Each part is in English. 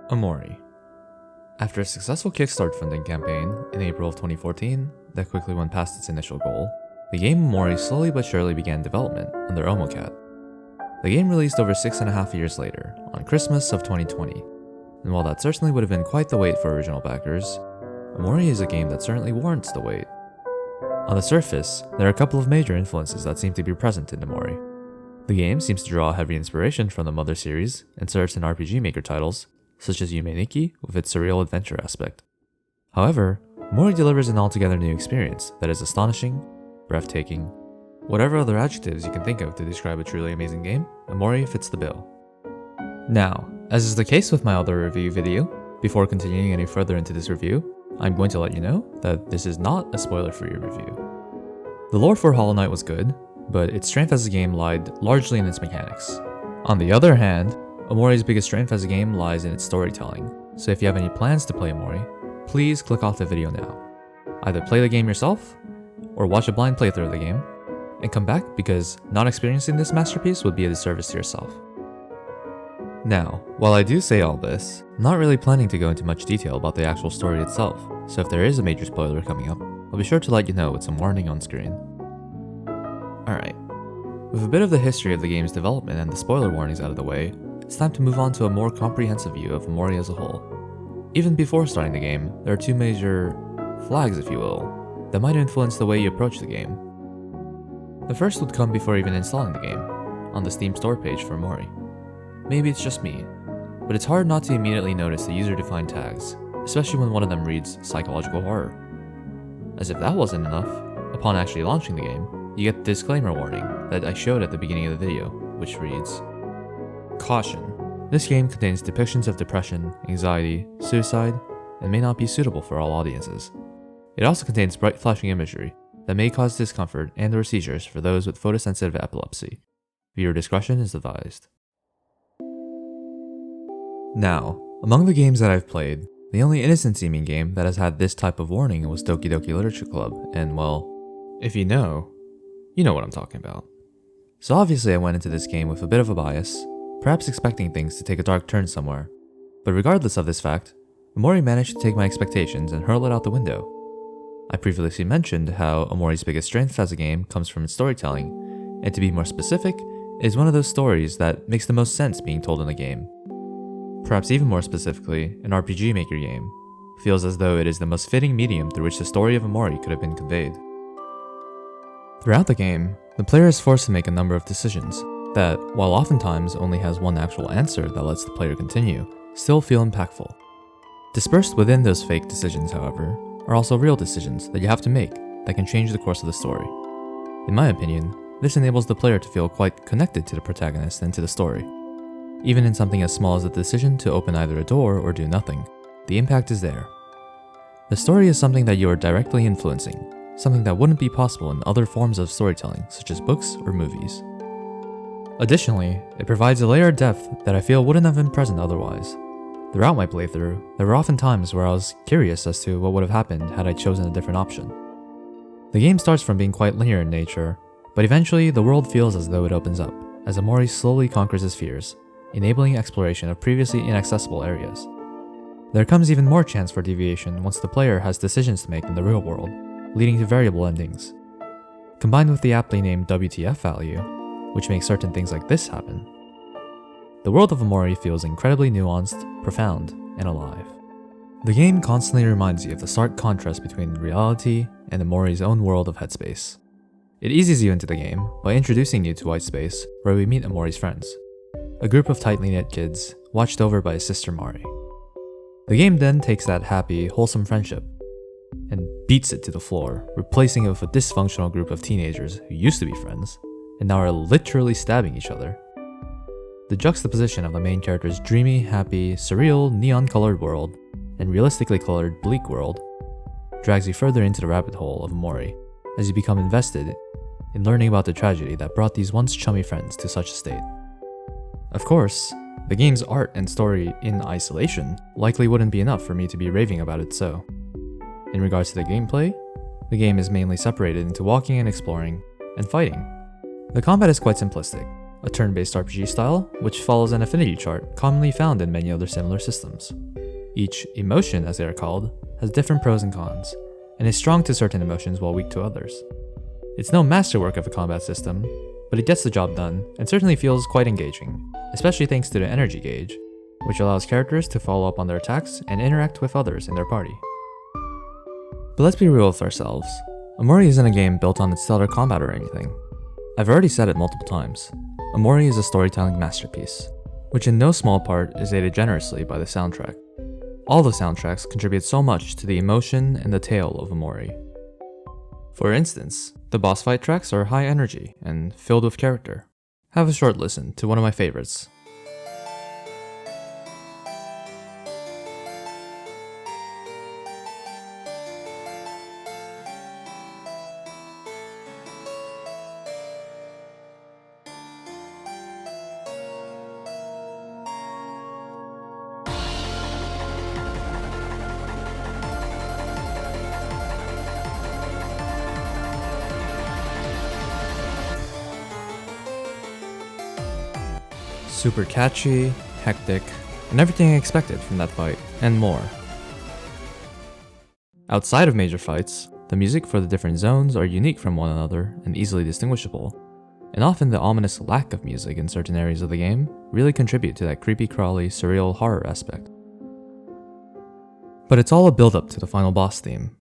Omori. After a successful Kickstarter funding campaign in April of 2014 that quickly went past its initial goal, the game Omori slowly but surely began development under Omocat. The game released over 6.5 years later, on Christmas of 2020, and while that certainly would have been quite the wait for original backers, Omori is a game that certainly warrants the wait. On the surface, there are a couple of major influences that seem to be present in Omori. The game seems to draw heavy inspiration from the Mother series and certain RPG Maker titles, such as Yume Nikki with its surreal adventure aspect. However, Omori delivers an altogether new experience that is astonishing, breathtaking, whatever other adjectives you can think of to describe a truly amazing game, Omori fits the bill. Now, as is the case with my other review video, before continuing any further into this review, I'm going to let you know that this is not a spoiler-free review. The lore for Hollow Knight was good, but its strength as a game lied largely in its mechanics. On the other hand, Omori's biggest strength as a game lies in its storytelling, so if you have any plans to play Omori, please click off the video now. Either play the game yourself, or watch a blind playthrough of the game, and come back because not experiencing this masterpiece would be a disservice to yourself. Now, while I do say all this, I'm not really planning to go into much detail about the actual story itself, so if there is a major spoiler coming up, I'll be sure to let you know with some warning on screen. Alright, with a bit of the history of the game's development and the spoiler warnings out of the way, it's time to move on to a more comprehensive view of Omori as a whole. Even before starting the game, there are two major flags, if you will, that might influence the way you approach the game. The first would come before even installing the game, on the Steam store page for Omori. Maybe it's just me, but it's hard not to immediately notice the user-defined tags, especially when one of them reads psychological horror. As if that wasn't enough, upon actually launching the game, you get the disclaimer warning that I showed at the beginning of the video, which reads, "Caution. This game contains depictions of depression, anxiety, suicide, and may not be suitable for all audiences. It also contains bright flashing imagery that may cause discomfort and/or seizures for those with photosensitive epilepsy. Viewer discretion is advised." Now, among the games that I've played, the only innocent-seeming game that has had this type of warning was Doki Doki Literature Club, and well, if you know what I'm talking about. So obviously I went into this game with a bit of a bias, perhaps expecting things to take a dark turn somewhere. But regardless of this fact, Omori managed to take my expectations and hurl it out the window. I previously mentioned how Omori's biggest strength as a game comes from its storytelling, and to be more specific, it is one of those stories that makes the most sense being told in the game. Perhaps even more specifically, an RPG Maker game feels as though it is the most fitting medium through which the story of Omori could have been conveyed. Throughout the game, the player is forced to make a number of decisions that, while oftentimes only has one actual answer that lets the player continue, still feel impactful. Dispersed within those fake decisions, however, are also real decisions that you have to make that can change the course of the story. In my opinion, this enables the player to feel quite connected to the protagonist and to the story. Even in something as small as the decision to open either a door or do nothing, the impact is there. The story is something that you are directly influencing, something that wouldn't be possible in other forms of storytelling such as books or movies. Additionally, it provides a layer of depth that I feel wouldn't have been present otherwise. Throughout my playthrough, there were often times where I was curious as to what would have happened had I chosen a different option. The game starts from being quite linear in nature, but eventually the world feels as though it opens up, as Omori slowly conquers his fears, enabling exploration of previously inaccessible areas. There comes even more chance for deviation once the player has decisions to make in the real world, leading to variable endings. Combined with the aptly named WTF value, which makes certain things like this happen, the world of Omori feels incredibly nuanced, profound, and alive. The game constantly reminds you of the stark contrast between reality and Omori's own world of headspace. It eases you into the game by introducing you to White Space, where we meet Omori's friends, a group of tightly knit kids watched over by his sister Mari. The game then takes that happy, wholesome friendship and beats it to the floor, replacing it with a dysfunctional group of teenagers who used to be friends and now are literally stabbing each other. The juxtaposition of the main character's dreamy, happy, surreal, neon-colored world and realistically colored, bleak world drags you further into the rabbit hole of Omori as you become invested in learning about the tragedy that brought these once chummy friends to such a state. Of course, the game's art and story in isolation likely wouldn't be enough for me to be raving about it so. In regards to the gameplay, the game is mainly separated into walking and exploring, and fighting. The combat is quite simplistic, a turn-based RPG style which follows an affinity chart commonly found in many other similar systems. Each emotion, as they are called, has different pros and cons, and is strong to certain emotions while weak to others. It's no masterwork of a combat system, but it gets the job done and certainly feels quite engaging, especially thanks to the energy gauge, which allows characters to follow up on their attacks and interact with others in their party. But let's be real with ourselves. Omori isn't a game built on its stellar combat or anything. I've already said it multiple times. Omori is a storytelling masterpiece, which in no small part is aided generously by the soundtrack. All the soundtracks contribute so much to the emotion and the tale of Omori. For instance, the boss fight tracks are high energy and filled with character. Have a short listen to one of my favorites. Super catchy, hectic, and everything I expected from that fight, and more. Outside of major fights, the music for the different zones are unique from one another and easily distinguishable, and often the ominous lack of music in certain areas of the game really contribute to that creepy crawly, surreal horror aspect. But it's all a build-up to the final boss theme.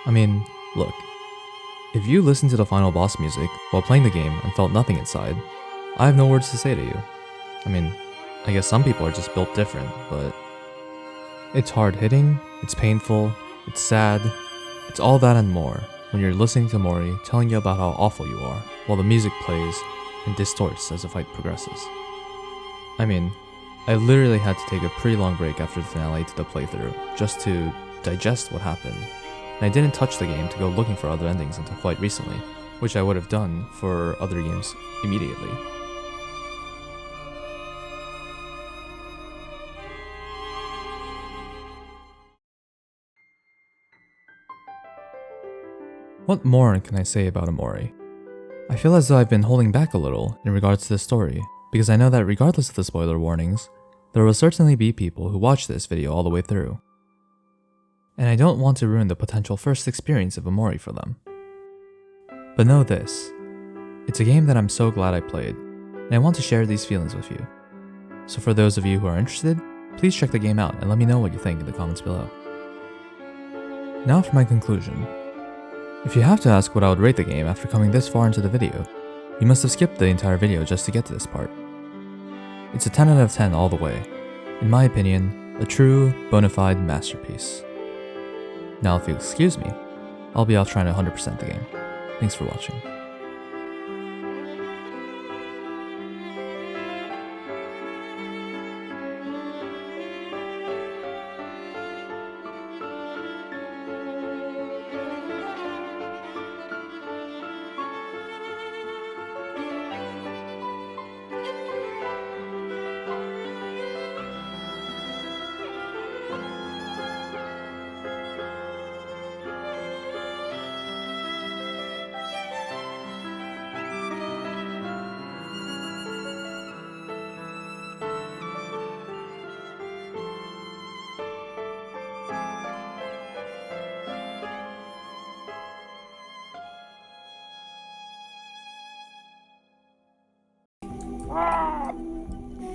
I mean, look. If you listened to the final boss music while playing the game and felt nothing inside, I have no words to say to you. I mean, I guess some people are just built different, but it's hard-hitting, it's painful, it's sad, it's all that and more when you're listening to Mori telling you about how awful you are while the music plays and distorts as the fight progresses. I mean, I literally had to take a pretty long break after the finale to the playthrough just to digest what happened. And I didn't touch the game to go looking for other endings until quite recently, which I would have done for other games immediately. What more can I say about Omori? I feel as though I've been holding back a little in regards to the story, because I know that regardless of the spoiler warnings, there will certainly be people who watch this video all the way through. And I don't want to ruin the potential first experience of Omori for them. But know this, it's a game that I'm so glad I played, and I want to share these feelings with you. So for those of you who are interested, please check the game out and let me know what you think in the comments below. Now for my conclusion. If you have to ask what I would rate the game after coming this far into the video, you must have skipped the entire video just to get to this part. It's a 10 out of 10 all the way. In my opinion, a true, bona fide masterpiece. Now if you'll excuse me, I'll be out trying to 100% the game. Thanks for watching.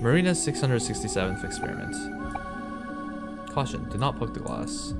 Marina's 667th experiment. Caution, do not poke the glass.